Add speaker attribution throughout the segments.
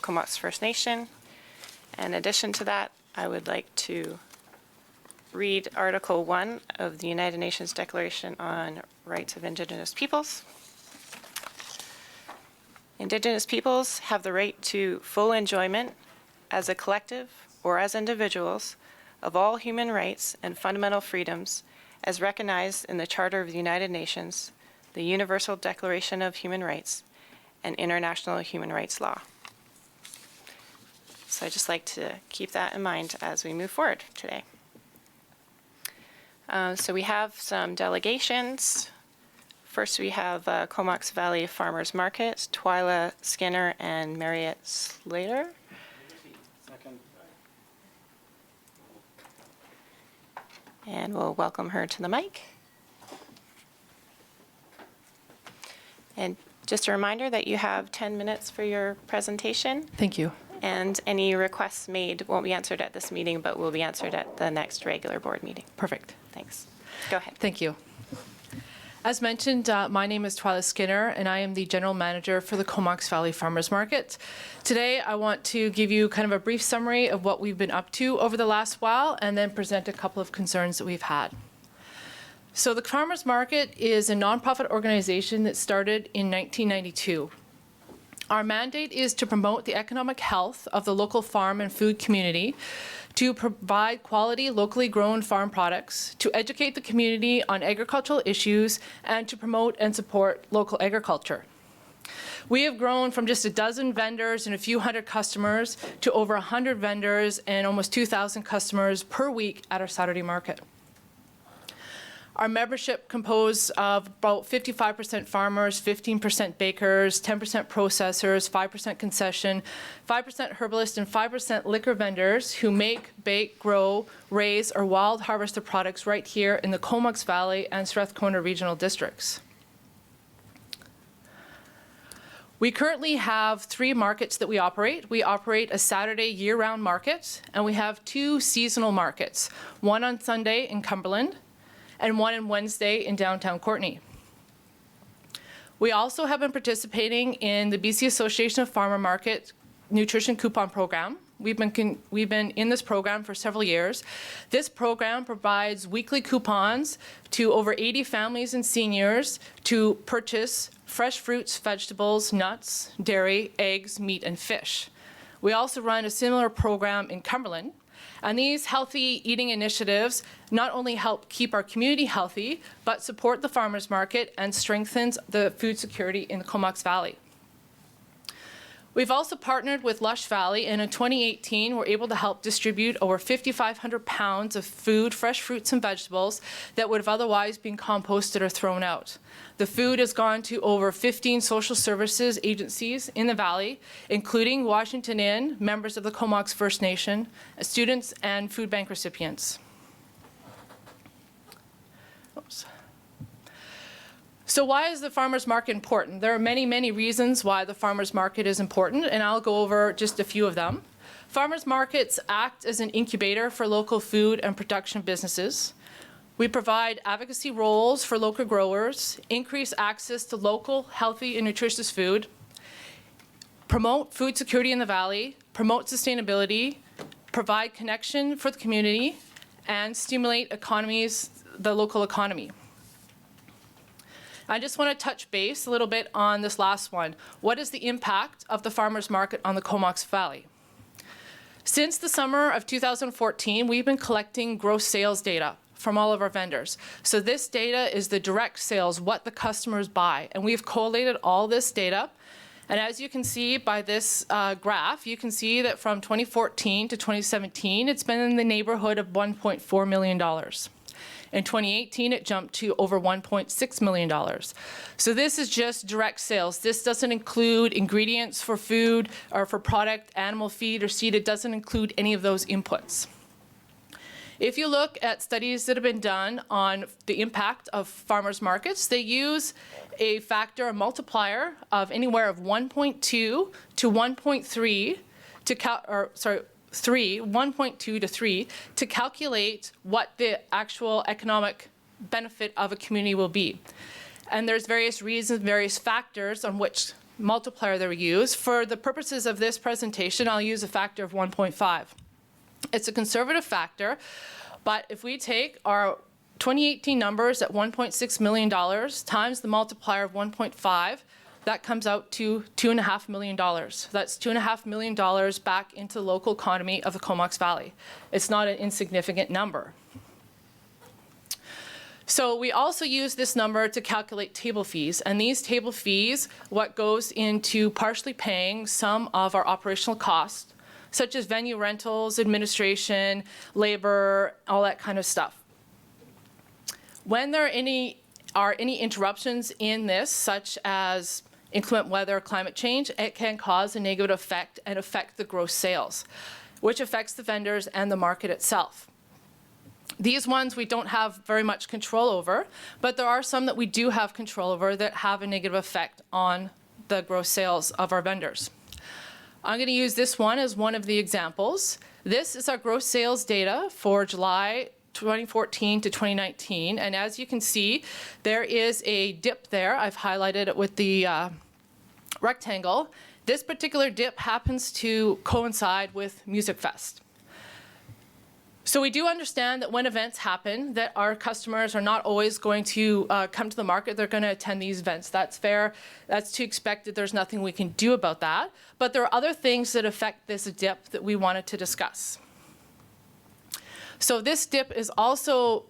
Speaker 1: of Comox First Nation. In addition to that, I would like to read Article 1 of the United Nations Declaration on Rights of Indigenous Peoples. Indigenous peoples have the right to full enjoyment as a collective or as individuals of all human rights and fundamental freedoms as recognized in the Charter of the United Nations, the Universal Declaration of Human Rights, and international human rights law. So I'd just like to keep that in mind as we move forward today. So we have some delegations. First, we have Comox Valley Farmers Market, Twyla Skinner and Marriott Slater.
Speaker 2: Second.
Speaker 1: And we'll welcome her to the mic. And just a reminder that you have 10 minutes for your presentation.
Speaker 3: Thank you.
Speaker 1: And any requests made won't be answered at this meeting, but will be answered at the next regular board meeting.
Speaker 3: Perfect.
Speaker 1: Thanks. Go ahead.
Speaker 3: Thank you. As mentioned, my name is Twyla Skinner, and I am the General Manager for the Comox Valley Farmers Market. Today, I want to give you kind of a brief summary of what we've been up to over the last while, and then present a couple of concerns that we've had. So the Farmers Market is a nonprofit organization that started in 1992. Our mandate is to promote the economic health of the local farm and food community, to provide quality, locally grown farm products, to educate the community on agricultural issues, and to promote and support local agriculture. We have grown from just a dozen vendors and a few hundred customers to over 100 vendors and almost 2,000 customers per week at our Saturday market. Our membership composed of about 55% farmers, 15% bakers, 10% processors, 5% concession, 5% herbalists, and 5% liquor vendors who make, bake, grow, raise, or wild harvest their products right here in the Comox Valley and Strathcona regional districts. We currently have 3 markets that we operate. We operate a Saturday year-round market, and we have 2 seasonal markets, one on Sunday in Cumberland, and one on Wednesday in downtown Courtenay. We also have been participating in the BC Association of Farmer Market Nutrition Coupon Program. We've been in this program for several years. This program provides weekly coupons to over 80 families and seniors to purchase fresh fruits, vegetables, nuts, dairy, eggs, meat, and fish. We also run a similar program in Cumberland. And these healthy eating initiatives not only help keep our community healthy, but support the farmers market and strengthens the food security in the Comox Valley. We've also partnered with Lush Valley, and in 2018, we're able to help distribute over 5,500 pounds of food, fresh fruits and vegetables that would have otherwise been composted or thrown out. The food has gone to over 15 social services agencies in the Valley, including Washington Inn, members of the Comox First Nation, students, and food bank recipients. Oops. So why is the farmers market important? There are many, many reasons why the farmers market is important, and I'll go over just a few of them. Farmers markets act as an incubator for local food and production businesses. We provide advocacy roles for local growers, increase access to local, healthy, and nutritious food, promote food security in the Valley, promote sustainability, provide connection for the community, and stimulate the local economy. I just want to touch base a little bit on this last one. What is the impact of the farmers market on the Comox Valley? Since the summer of 2014, we've been collecting gross sales data from all of our vendors. So this data is the direct sales, what the customers buy. And we've collated all this data. And as you can see by this graph, you can see that from 2014 to 2017, it's been in the neighborhood of $1.4 million. In 2018, it jumped to over $1.6 million. So this is just direct sales. This doesn't include ingredients for food or for product, animal feed or seed. It doesn't include any of those inputs. If you look at studies that have been done on the impact of farmers markets, they use a factor, a multiplier of anywhere of 1.2 to 1.3 to 1.2 to 3 to calculate what the actual economic benefit of a community will be. And there's various reasons, various factors on which multiplier that we use. For the purposes of this presentation, I'll use a factor of 1.5. It's a conservative factor, but if we take our 2018 numbers at $1.6 million times the multiplier of 1.5, that comes out to $2.5 million. That's $2.5 million back into the local economy of the Comox Valley. It's not an insignificant number. So we also use this number to calculate table fees, and these table fees, what goes into partially paying some of our operational costs, such as venue rentals, administration, labor, all that kind of stuff. When there are any interruptions in this, such as inclement weather, climate change, it can cause a negative effect and affect the gross sales, which affects the vendors and the market itself. These ones we don't have very much control over, but there are some that we do have control over that have a negative effect on the gross sales of our vendors. I'm going to use this one as one of the examples. This is our gross sales data for July 2014 to 2019, and as you can see, there is a dip there. I've highlighted it with the rectangle. This particular dip happens to coincide with Music Fest. So we do understand that when events happen, that our customers are not always going to come to the market. They're going to attend these events. That's fair. That's to expect. There's nothing we can do about that. But there are other things that affect this dip that we wanted to discuss. So this dip is also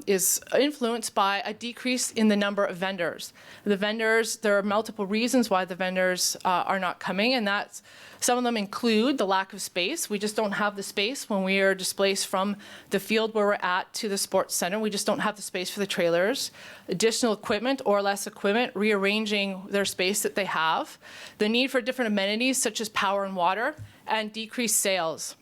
Speaker 3: is influenced by a decrease in the number of vendors. The vendors, there are multiple reasons why the vendors are not coming, and that's some of them include the lack of space. We just don't have the space when we are displaced from the field where we're at to the sports center. We just don't have the space for the trailers. Additional equipment or less equipment, rearranging their space that they have. The need for different amenities such as power and water, and decreased sales.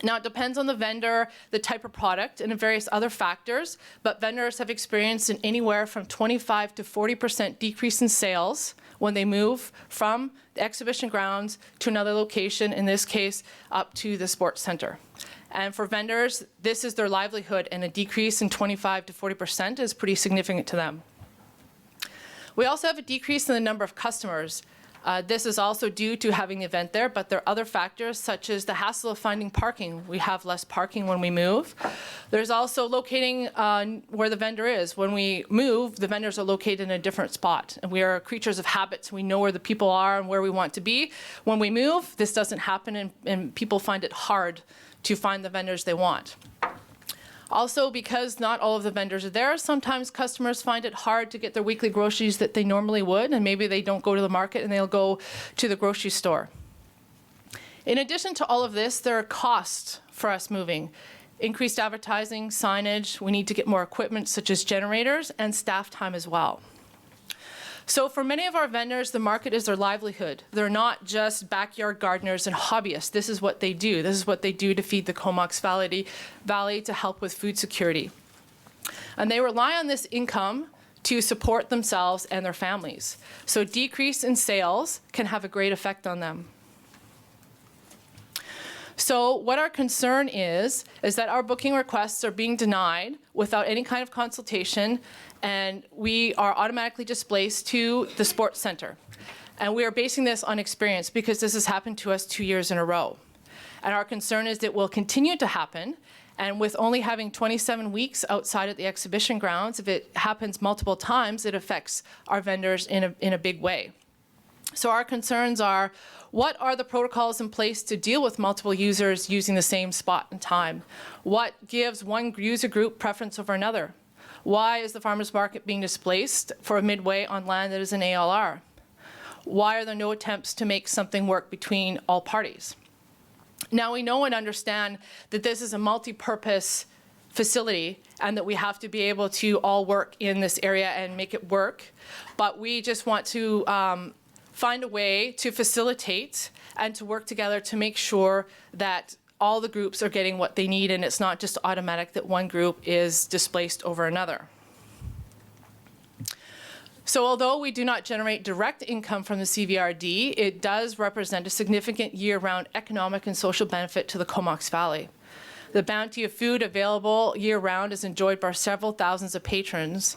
Speaker 3: Now, it depends on the vendor, the type of product, and various other factors, but vendors have experienced an anywhere from 25 to 40% decrease in sales when they move from the exhibition grounds to another location, in this case, up to the sports center. And for vendors, this is their livelihood, and a decrease in 25 to 40% is pretty significant to them. We also have a decrease in the number of customers. This is also due to having the event there, but there are other factors such as the hassle of finding parking. We have less parking when we move. There's also locating where the vendor is. When we move, the vendors are located in a different spot. And we are creatures of habits. We know where the people are and where we want to be. When we move, this doesn't happen, and people find it hard to find the vendors they want. Also, because not all of the vendors are there, sometimes customers find it hard to get their weekly groceries that they normally would, and maybe they don't go to the market and they'll go to the grocery store. In addition to all of this, there are costs for us moving. Increased advertising, signage, we need to get more equipment such as generators, and staff time as well. So for many of our vendors, the market is their livelihood. They're not just backyard gardeners and hobbyists. This is what they do. This is what they do to feed the Comox Valley to help with food security. And they rely on this income to support themselves and their families. So decrease in sales can have a great effect on them. So what our concern is that our booking requests are being denied without any kind of consultation, and we are automatically displaced to the sports center. And we are basing this on experience because this has happened to us 2 years in a row. And our concern is that it will continue to happen, and with only having 27 weeks outside at the exhibition grounds, if it happens multiple times, it affects our vendors in a big way. So our concerns are, what are the protocols in place to deal with multiple users using the same spot and time? What gives one user group preference over another? Why is the farmers market being displaced for a midway on land that is an ALR? Why are there no attempts to make something work between all parties? Now we know and understand that this is a multi-purpose facility and that we have to be able to all work in this area and make it work, but we just want to find a way to facilitate and to work together to make sure that all the groups are getting what they need, and it's not just automatic that one group is displaced over another. So although we do not generate direct income from the CVRD, it does represent a significant year-round economic and social benefit to the Comox Valley. The bounty of food available year-round is enjoyed by several thousands of patrons.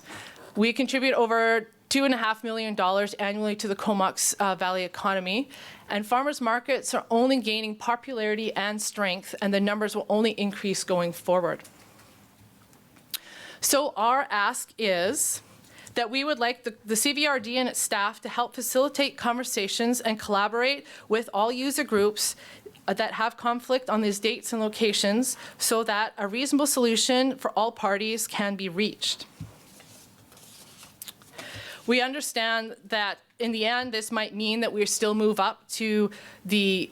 Speaker 3: We contribute over $2.5 million annually to the Comox Valley economy. And farmers markets are only gaining popularity and strength, and the numbers will only increase going forward. So our ask is that we would like the CVRD and its staff to help facilitate conversations and collaborate with all user groups that have conflict on these dates and locations so that a reasonable solution for all parties can be reached. We understand that in the end, this might mean that we still move up to the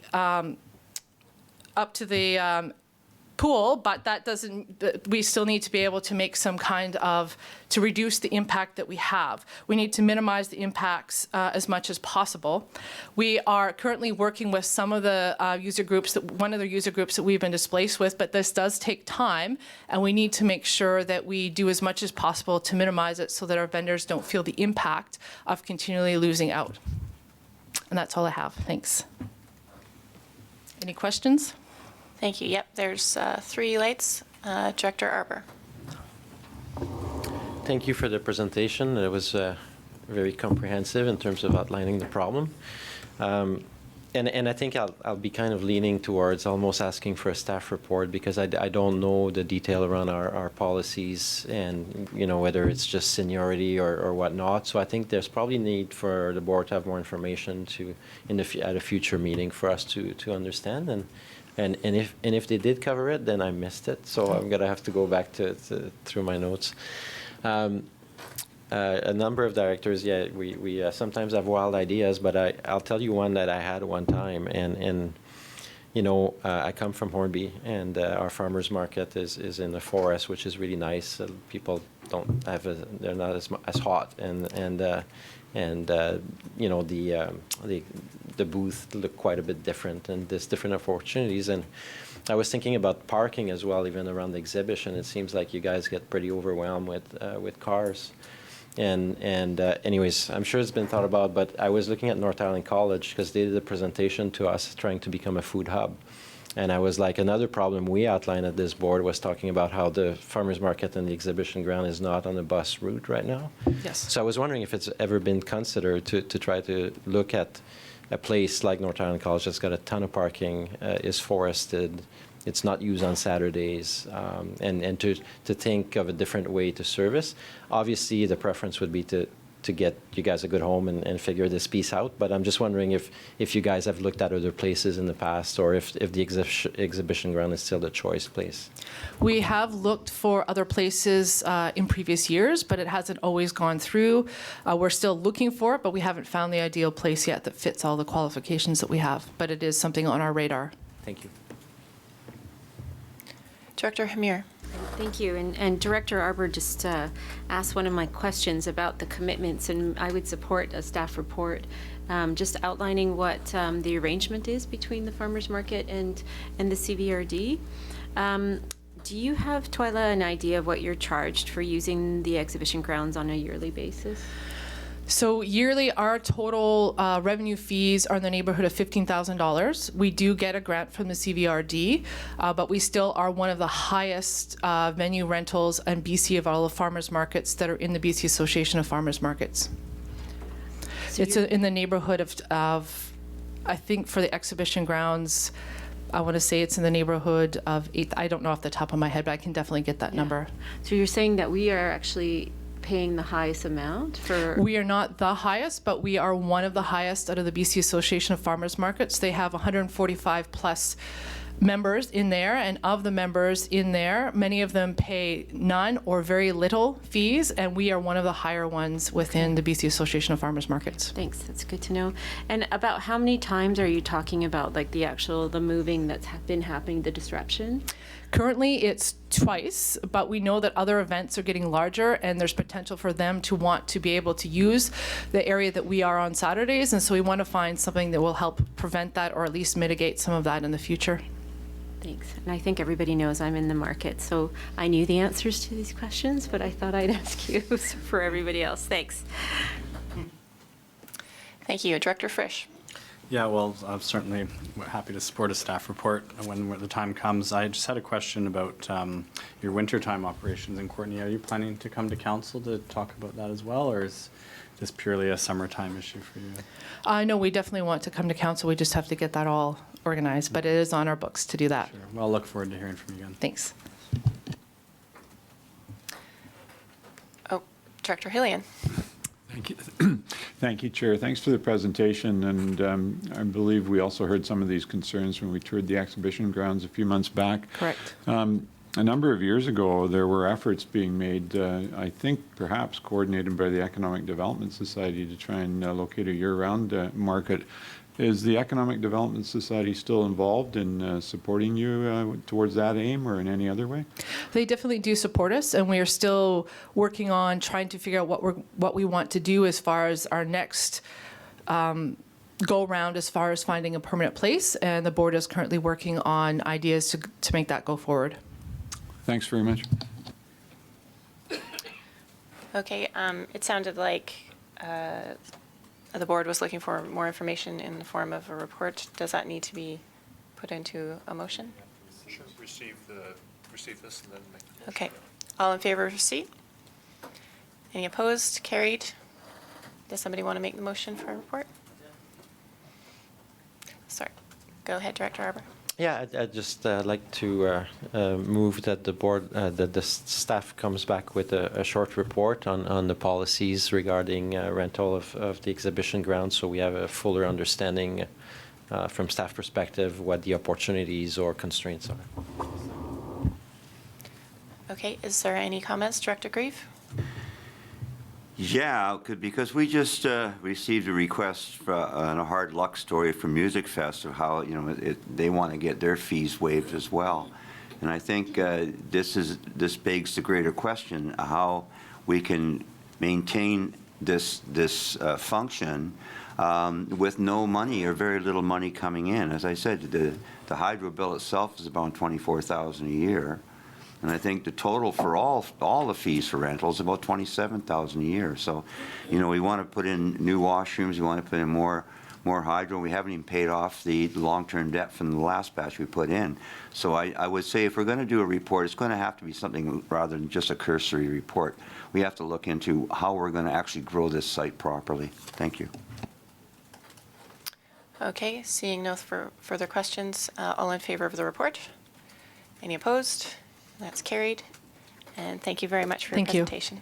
Speaker 3: pool, but that doesn't, we still need to be able to make some kind of, to reduce the impact that we have. We need to minimize the impacts as much as possible. We are currently working with some of the user groups, one of the user groups that we've been displaced with, but this does take time, and we need to make sure that we do as much as possible to minimize it so that our vendors don't feel the impact of continually losing out. And that's all I have. Thanks. Any questions?
Speaker 1: Thank you. Yep, there's 3 lights. Director Arbor.
Speaker 4: Thank you for the presentation. It was very comprehensive in terms of outlining the problem. And I think I'll be kind of leaning towards almost asking for a staff report because I don't know the detail around our policies and, you know, whether it's just seniority or whatnot. So I think there's probably need for the board to have more information at a future meeting for us to understand. And if they did cover it, then I missed it. So I'm gonna have to go back through my notes. A number of directors, yeah, we sometimes have wild ideas, but I'll tell you one that I had one time, and you know, I come from Hornby, and our farmers market is in the forest, which is really nice. People don't have they're not as hot, and you know, the booth look quite a bit different, and there's different opportunities. And I was thinking about parking as well, even around the exhibition. It seems like you guys get pretty overwhelmed with cars. And anyways, I'm sure it's been thought about, but I was looking at North Island College because they did a presentation to us trying to become a food hub. And I was like, another problem we outlined at this board was talking about how the farmers market and the exhibition ground is not on the bus route right now.
Speaker 3: Yes.
Speaker 4: So I was wondering if it's ever been considered to try to look at a place like North Island College that's got a ton of parking, is forested, it's not used on Saturdays, and to think of a different way to service. Obviously, the preference would be to get you guys a good home and figure this piece out, but I'm just wondering if you guys have looked at other places in the past, or if the exhibition ground is still the choice place.
Speaker 3: We have looked for other places in previous years, but it hasn't always gone through. We're still looking for it, but we haven't found the ideal place yet that fits all the qualifications that we have, but it is something on our radar.
Speaker 4: Thank you.
Speaker 1: Director Hamir.
Speaker 5: Thank you. And Director Arbor just asked one of my questions about the commitments, and I would support a staff report just outlining what the arrangement is between the farmers market and the CVRD. Do you have, Twyla, an idea of what you're charged for using the exhibition grounds on a yearly basis?
Speaker 3: So yearly, our total revenue fees are in the neighborhood of $15,000. We do get a grant from the CVRD, but we still are one of the highest venue rentals in BC of all the farmers markets that are in the BC Association of Farmers Markets. So it's in the neighborhood of, I think for the exhibition grounds, I want to say it's in the neighborhood of 8. I don't know off the top of my head, but I can definitely get that number.
Speaker 5: So you're saying that we are actually paying the highest amount for?
Speaker 3: We are not the highest, but we are one of the highest out of the BC Association of Farmers Markets. They have 145 plus members in there, and of the members in there, many of them pay none or very little fees, and we are one of the higher ones within the BC Association of Farmers Markets.
Speaker 5: Thanks, that's good to know. And about how many times are you talking about, like, the moving that's been happening, the disruption?
Speaker 3: Currently, it's twice, but we know that other events are getting larger, and there's potential for them to want to be able to use the area that we are on Saturdays, and so we want to find something that will help prevent that or at least mitigate some of that in the future.
Speaker 5: Thanks. And I think everybody knows I'm in the market, so I knew the answers to these questions, but I thought I'd ask you for everybody else. Thanks.
Speaker 1: Thank you. Director Frisch.
Speaker 2: Yeah, well, I'm certainly happy to support a staff report when the time comes. I just had a question about your wintertime operations in Courtney. Are you planning to come to council to talk about that as well, or is this purely a summertime issue for you?
Speaker 3: No, we definitely want to come to council. We just have to get that all organized, but it is on our books to do that.
Speaker 2: Sure. Well, I'll look forward to hearing from you again.
Speaker 3: Thanks.
Speaker 1: Oh, Director Hillian.
Speaker 6: Thank you. Thank you, Chair. Thanks for the presentation. And I believe we also heard some of these concerns when we toured the exhibition grounds a few months back.
Speaker 3: Correct.
Speaker 6: A number of years ago, there were efforts being made, I think perhaps coordinated by the Economic Development Society to try and locate a year-round market. Is the Economic Development Society still involved in supporting you towards that aim or in any other way?
Speaker 3: They definitely do support us, and we are still working on trying to figure out what we want to do as far as our next go round as far as finding a permanent place, and the board is currently working on ideas to make that go forward.
Speaker 6: Thanks very much.
Speaker 1: Okay, it sounded like the board was looking for more information in the form of a report. Does that need to be put into a motion?
Speaker 7: Sure. Receive this and then make the motion.
Speaker 1: Okay. All in favor of receipt? Any opposed? Carried. Does somebody want to make the motion for a report? Sorry. Go ahead, Director Arbor.
Speaker 4: Yeah, I'd just like to move that the board, that the staff comes back with a short report on the policies regarding rental of the exhibition grounds, so we have a fuller understanding from staff perspective what the opportunities or constraints are.
Speaker 1: Okay. Is there any comments, Director Grieve?
Speaker 8: Yeah, because we just received a request on a hard luck story from Music Fest of how, they want to get their fees waived as well. And I think this begs the greater question, how we can maintain this function with no money or very little money coming in. As I said, the hydro bill itself is about $24,000 a year. And I think the total for all the fees for rental is about $27,000 a year. So, we want to put in new washrooms. We want to put in more hydro. We haven't even paid off the long-term debt from the last batch we put in. So I would say if we're going to do a report, it's going to have to be something rather than just a cursory report. We have to look into how we're going to actually grow this site properly. Thank you.
Speaker 1: Okay. Seeing no further questions, all in favor of the report? Any opposed? That's carried. And thank you very much for your
Speaker 3: Thank you.
Speaker 1: presentation.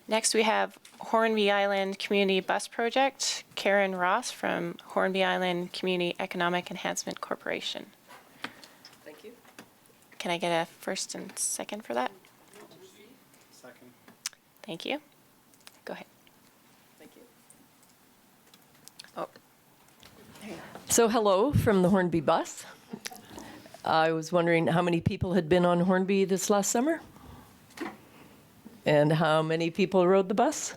Speaker 1: Next, we have Hornby Island Community Bus Project, Karen Ross from Hornby Island Community Economic Enhancement Corporation.
Speaker 9: Thank you.
Speaker 1: Can I get a first and second for that?
Speaker 2: Second.
Speaker 1: Thank you. Go ahead.
Speaker 9: Thank you.
Speaker 1: Oh, there you go.
Speaker 9: So hello from the Hornby bus. I was wondering how many people had been on Hornby this last summer? And how many people rode the bus?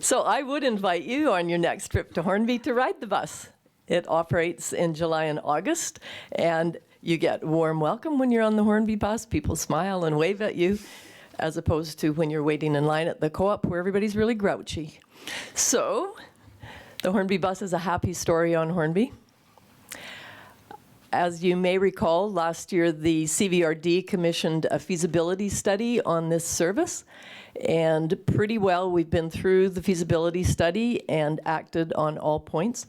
Speaker 9: So I would invite you on your next trip to Hornby to ride the bus. It operates in July and August, and you get warm welcome when you're on the Hornby bus. People smile and wave at you, as opposed to when you're waiting in line at the co-op where everybody's really grouchy. So the Hornby bus is a happy story on Hornby. As you may recall, last year the CVRD commissioned a feasibility study on this service, and pretty well we've been through the feasibility study and acted on all points.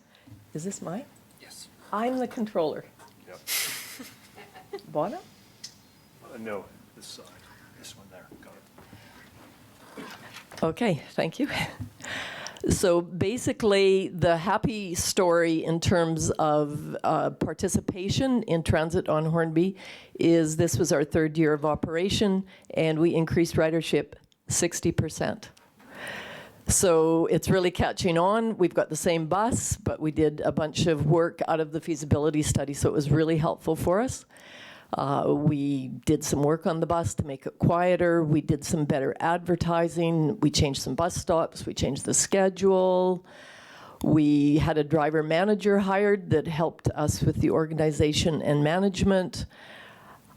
Speaker 9: Is this mine?
Speaker 7: Yes.
Speaker 9: I'm the controller.
Speaker 7: Yep.
Speaker 9: Bottom?
Speaker 7: No, this side. This one there. Got it.
Speaker 9: Okay, thank you. So basically, the happy story in terms of participation in transit on Hornby is this was our third year of operation, and we increased ridership 60%. So it's really catching on. We've got the same bus, but we did a bunch of work out of the feasibility study, so it was really helpful for us. We did some work on the bus to make it quieter. We did some better advertising. We changed some bus stops. We changed the schedule. We had a driver manager hired that helped us with the organization and management.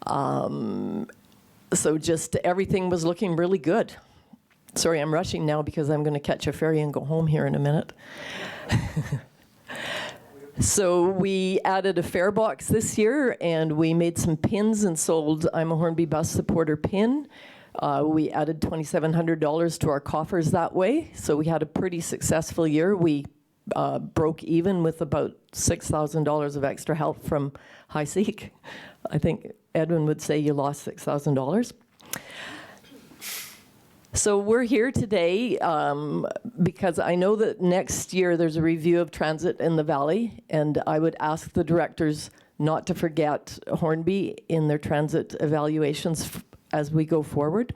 Speaker 9: So just everything was looking really good. Sorry, I'm rushing now because I'm going to catch a ferry and go home here in a minute. So we added a fare box this year, and we made some pins and sold I'm a Hornby Bus Supporter pin. We added $2,700 to our coffers that way, so we had a pretty successful year. We broke even with about $6,000 of extra help from HiSeek. I think Edwin would say you lost $6,000. So we're here today because I know that next year there's a review of transit in the Valley, and I would ask the directors not to forget Hornby in their transit evaluations as we go forward.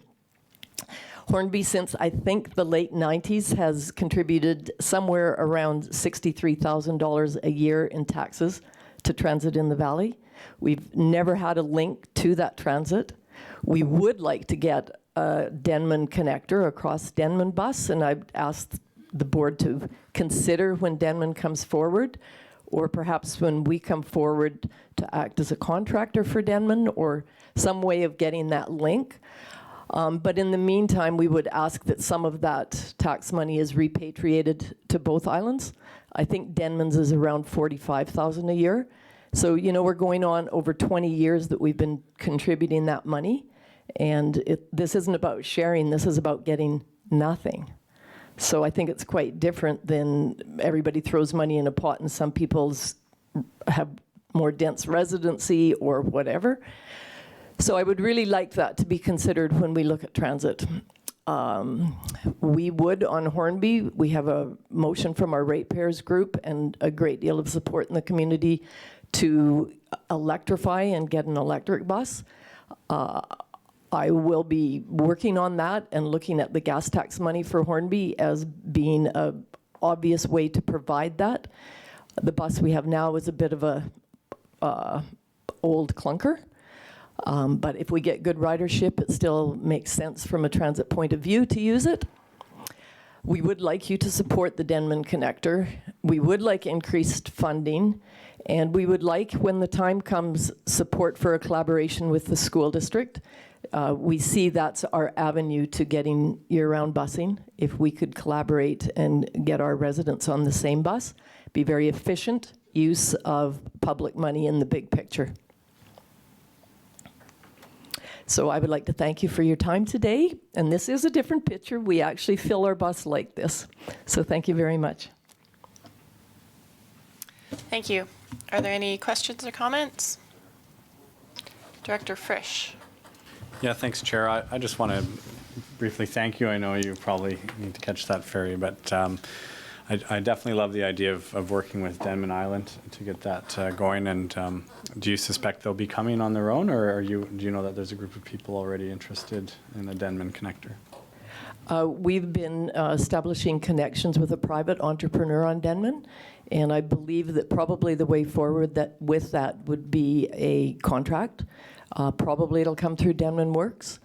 Speaker 9: Hornby, since I think the late 90s, has contributed somewhere around $63,000 a year in taxes to transit in the Valley. We've never had a link to that transit. We would like to get a Denman connector across Denman bus, and I've asked the board to consider when Denman comes forward, or perhaps when we come forward to act as a contractor for Denman, or some way of getting that link. But in the meantime, we would ask that some of that tax money is repatriated to both islands. I think Denman's is around $45,000 a year. So, you know, we're going on over 20 years that we've been contributing that money. And this isn't about sharing, this is about getting nothing. So I think it's quite different than everybody throws money in a pot and some people's have more dense residency or whatever. So I would really like that to be considered when we look at transit. We would on Hornby, we have a motion from our ratepayers group and a great deal of support in the community to electrify and get an electric bus. I will be working on that and looking at the gas tax money for Hornby as being an obvious way to provide that. The bus we have now is a bit of a old clunker. But if we get good ridership, it still makes sense from a transit point of view to use it. We would like you to support the Denman connector. We would like increased funding. And we would like, when the time comes, support for a collaboration with the school district. We see that's our avenue to getting year-round busing. If we could collaborate and get our residents on the same bus, be very efficient use of public money in the big picture. So I would like to thank you for your time today. And this is a different picture. We actually fill our bus like this. So thank you very much.
Speaker 1: Thank you. Are there any questions or comments? Director Frisch.
Speaker 2: Yeah, thanks, Chair. I just want to briefly thank you. I know you probably need to catch that ferry, but I definitely love the idea of working with Denman Island to get that going. And do you suspect they'll be coming on their own, or do you know that there's a group of people already interested in the Denman connector?
Speaker 9: We've been establishing connections with a private entrepreneur on Denman, and I believe that probably the way forward with that would be a contract. Probably it'll come through Denman Works,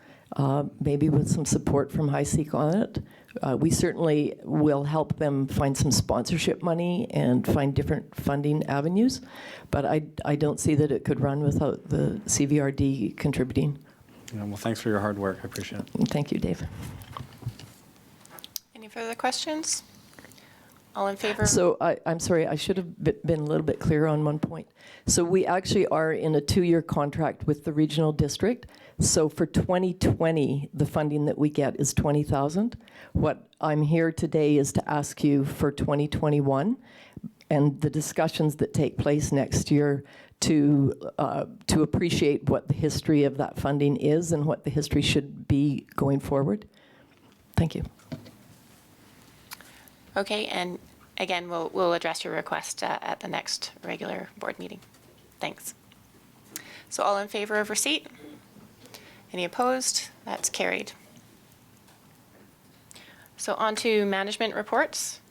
Speaker 9: maybe with some support from HiSeek on it. We certainly will help them find some sponsorship money and find different funding avenues, but I don't see that it could run without the CVRD contributing.
Speaker 2: Yeah, well, thanks for your hard work. I appreciate it.
Speaker 9: Thank you, Dave.
Speaker 1: Any further questions? All in favor?
Speaker 9: So I'm sorry, I should have been a little bit clearer on one point. So we actually are in a 2-year contract with the regional district. So for 2020, the funding that we get is $20,000. What I'm here today is to ask you for 2021 and the discussions that take place next year to appreciate what the history of that funding is and what the history should be going forward. Thank you.
Speaker 1: Okay, and again, we'll address your request at the next regular board meeting. Thanks. So all in favor of receipt? Any opposed? That's carried. So on to management reports.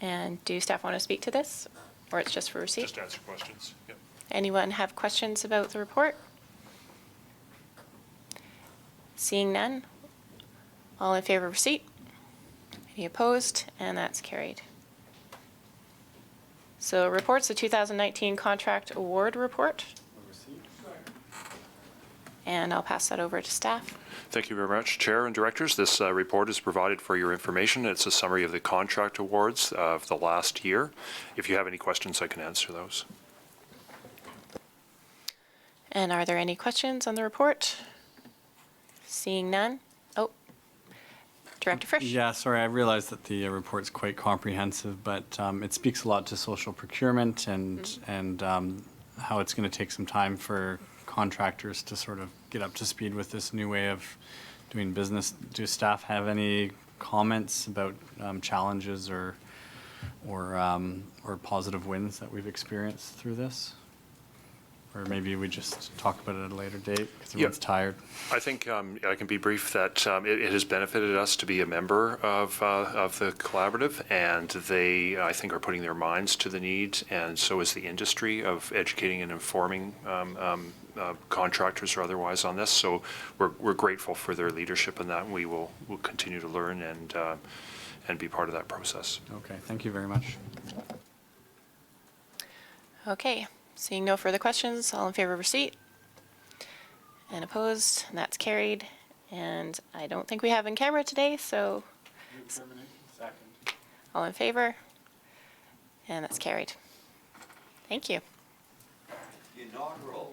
Speaker 1: And do staff want to speak to this, or it's just for receipt?
Speaker 7: Just answer questions. Yep.
Speaker 1: Anyone have questions about the report? Seeing none, all in favor of receipt? Any opposed? And that's carried. So reports, the 2019 contract award report. and I'll pass that over to staff.
Speaker 7: Thank you very much, Chair and Directors. This report is provided for your information. It's a summary of the contract awards of the last year. If you have any questions, I can answer those.
Speaker 1: And are there any questions on the report? Seeing none. Oh, Director Frisch.
Speaker 2: Yeah, sorry, I realize that the report's quite comprehensive, but it speaks a lot to social procurement and how it's going to take some time for contractors to sort of get up to speed with this new way of doing business. Do staff have any comments about challenges or positive wins that we've experienced through this? Or maybe we just talk about it at a later date because everyone's tired.
Speaker 7: I think I can be brief that it has benefited us to be a member of the collaborative, and they, I think, are putting their minds to the need, and so is the industry, of educating and informing contractors or otherwise on this. So we're grateful for their leadership in that, and we'll continue to learn and be part of that process.
Speaker 2: Okay, thank you very much.
Speaker 1: Okay, seeing no further questions, all in favor of receipt? And opposed, and that's carried. And I don't think we have in camera today, so all in favor? And that's carried. Thank you.
Speaker 8: Inaugural.